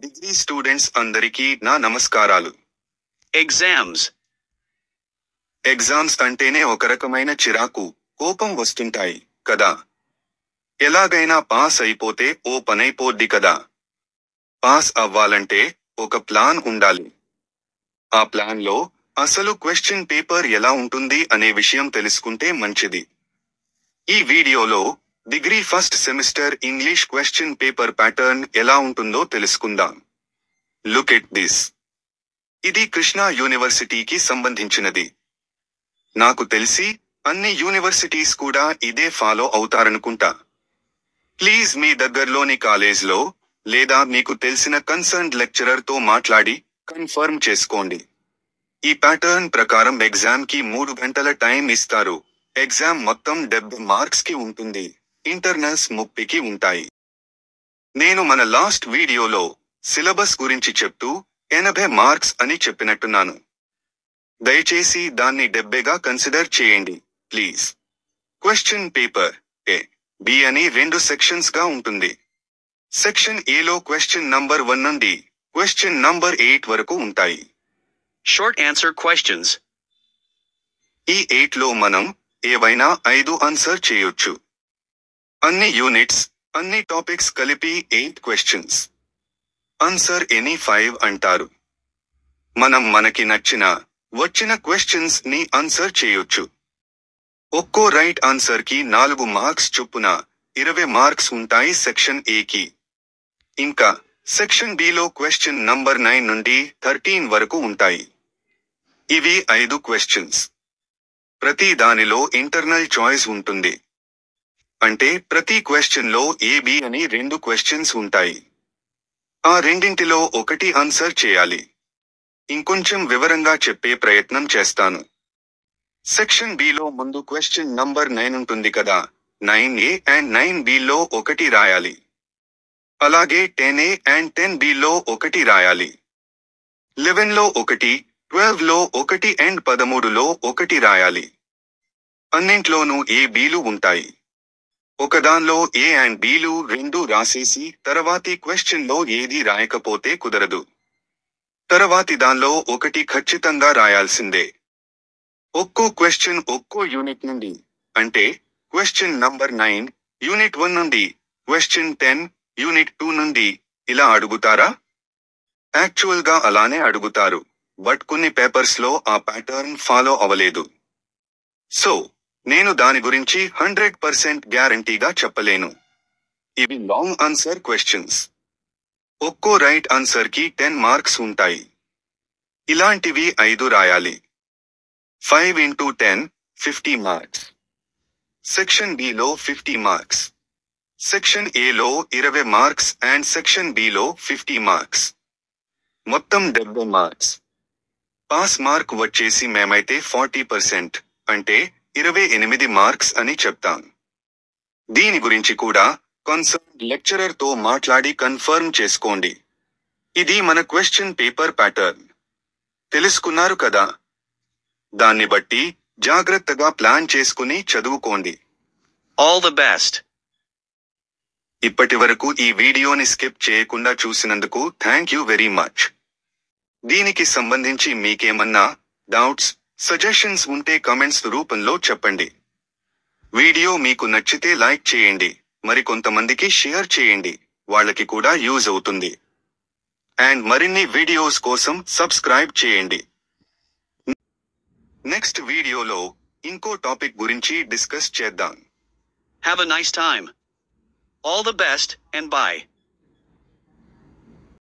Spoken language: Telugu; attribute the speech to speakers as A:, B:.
A: డిగ్రీ స్టూడెంట్స్ అందరికీ నా నమస్కారాలు. ఎగ్జామ్స్ అంటేనే ఒక రకమైన చిరాకు, కోపం వస్తుంటాయి కదా. ఎలాగైనా పాస్ అయిపోతే ఓ పనైపోద్ది కదా. పాస్ అవ్వాలంటే ఒక ప్లాన్ ఉండాలి. ఆ ప్లాన్ లో అసలు క్వశ్చన్ పేపర్ ఎలా ఉంటుంది అనే విషయం తెలుసుకుంటే మంచిది. ఈ వీడియోలో degree first semester English question paper pattern ఎలా ఉంటుందో తెలుసుకుందాం. Look at this. ఇది కృష్ణా యూనివర్సిటీకి సంబంధించినది. నాకు తెలిసి అన్ని యూనివర్సిటీస్ కూడా ఇదే ఫాలో అవుతారనుకుంటా. ప్లీజ్ మీ దగ్గర్లోని కాలేజ్లో లేదా మీకు తెలిసిన కన్సర్న్డ్ లెక్చరర్ తో మాట్లాడి కన్ఫర్మ్ చేసుకోండి. ఈ ప్యాటర్న్ ప్రకారం ఎగ్జామ్ కి 3 గంటల టైం ఇస్తారు. ఎగ్జామ్ మొత్తం 70 మార్క్స్ కి ఉంటుంది. ఇంటర్నల్స్ 30కి ఉంటాయి. నేను మన లాస్ట్ వీడియోలో సిలబస్ గురించి చెప్తూ 80 మార్క్స్ అని చెప్పినట్టున్నాను. దయచేసి దాన్ని 70గా కన్సిడర్ చేయండి please. Question paper A, B అని 2 సెక్షన్స్ గా ఉంటుంది. సెక్షన్ ఏలో క్వశ్చన్ నంబర్ 1 నుండి క్వశ్చన్ నంబర్ 8 వరకు ఉంటాయి.
B: Short answer questions.
A: ఈ 8లో మనం ఏవైనా 5 ఆన్సర్ చేయొచ్చు. అన్ని యూనిట్స్, అన్ని టాపిక్స్ కలిపి 8 క్వశ్చన్స్. ఆన్సర్ ఎనీ 5 అంటారు. మనం మనకి నచ్చిన వచ్చిన క్వశ్చన్స్ ని ఆన్సర్ చేయొచ్చు. ఒక్కో రైట్ ఆన్సర్ కి 4 మార్క్స్ చొప్పున 20 మార్క్స్ ఉంటాయి సెక్షన్ ఏకి. ఇంకా సెక్షన్ బిలో క్వశ్చన్ నంబర్ 9 నుండి 13 వరకు ఉంటాయి. ఇవి 5 క్వశ్చన్స్. ప్రతి దానిలో ఇంటర్నల్ చాయిస్ ఉంటుంది. అంటే ప్రతి క్వశ్చన్ లో ఏ బి అని 2 క్వశ్చన్స్ ఉంటాయి. ఆ రెండింటిలో ఒకటి ఆన్సర్ చేయాలి. ఇంకొంచెం వివరంగా చెప్పే ప్రయత్నం చేస్తాను. సెక్షన్ బిలో ముందు క్వశ్చన్ నంబర్ 9 ఉంటుంది కదా. 9A అండ్ 9Bలో ఒకటి రాయాలి. అలాగే 10A అండ్ 10Bలో ఒకటి రాయాలి. 11లో ఒకటి, 12లో ఒకటి అండ్ 13లో ఒకటి రాయాలి. అన్నింట్లోనూ ఏ బీలు ఉంటాయి. ఒకదాన్లో ఏ అండ్ బీలు 2 రాసేసి తర్వాతి క్వశ్చన్ లో ఏది రాయకపోతే కుదరదు. తర్వాతి దానిలో ఒకటి ఖచ్చితంగా రాయాల్సిందే. ఒక్కో క్వశ్చన్ ఒక్కో యూనిట్ నుండి, అంటే క్వశ్చన్ నంబర్ 9 యూనిట్ 1 నుండి, క్వశ్చన్ 10 యూనిట్ 2 నుండి ఇలా అడుగుతారా? యాక్చువల్ గా అలానే అడుగుతారు, బట్ కొన్ని పేపర్స్ లో ఆ ప్యాటర్న్ ఫాలో అవలేదు. సో నేను దాని గురించి 100% గ్యారంటీగా చెప్పలేను. ఇవి లాంగ్ ఆన్సర్ క్వశ్చన్స్. ఒక్కో రైట్ ఆన్సర్ కి 10 మార్క్స్ ఉంటాయి. ఇలాంటివి 5 రాయాలి. 5 into 10, 50 marks. Section below 50 marks. Section ఏలో 20 marks and section below 50 marks. మొత్తం 70 మార్క్స్. పాస్ మార్క్ వచ్చేసి మేమైతే 40%, అంటే 28 మార్క్స్ అని చెప్తాం. దీని గురించి కూడా కన్సర్న్డ్ లెక్చరర్ తో మాట్లాడి కన్ఫర్మ్ చేసుకోండి. ఇది మన క్వశ్చన్ పేపర్ ప్యాటర్న్. తెలుసుకున్నారు కదా. దాన్ని బట్టి జాగ్రత్తగా ప్లాన్ చేసుకుని చదువుకోండి.
B: All the best.
A: ఇప్పటి వరకు ఈ వీడియోని స్కిప్ చేయకుండా చూసినందుకు థ్యాంక్ యూ వెరీ మచ్. దీనికి సంబంధించి మీకేమన్నా డౌట్స్, సజెషన్స్ ఉంటే కమెంట్స్ రూపంలో చెప్పండి. వీడియో మీకు నచ్చితే లైక్ చేయండి, మరికొంతమందికి షేర్ చేయండి, వాళ్ళకి కూడా యూజ్ అవుతుంది. అండ్ మరిన్ని వీడియోస్ కోసం సబ్స్క్రైబ్ చేయండి. నెక్స్ట్ వీడియోలో ఇంకో టాపిక్ గురించి డిస్కస్ చేద్దాం.
B: Have a nice time. All the best, and bye.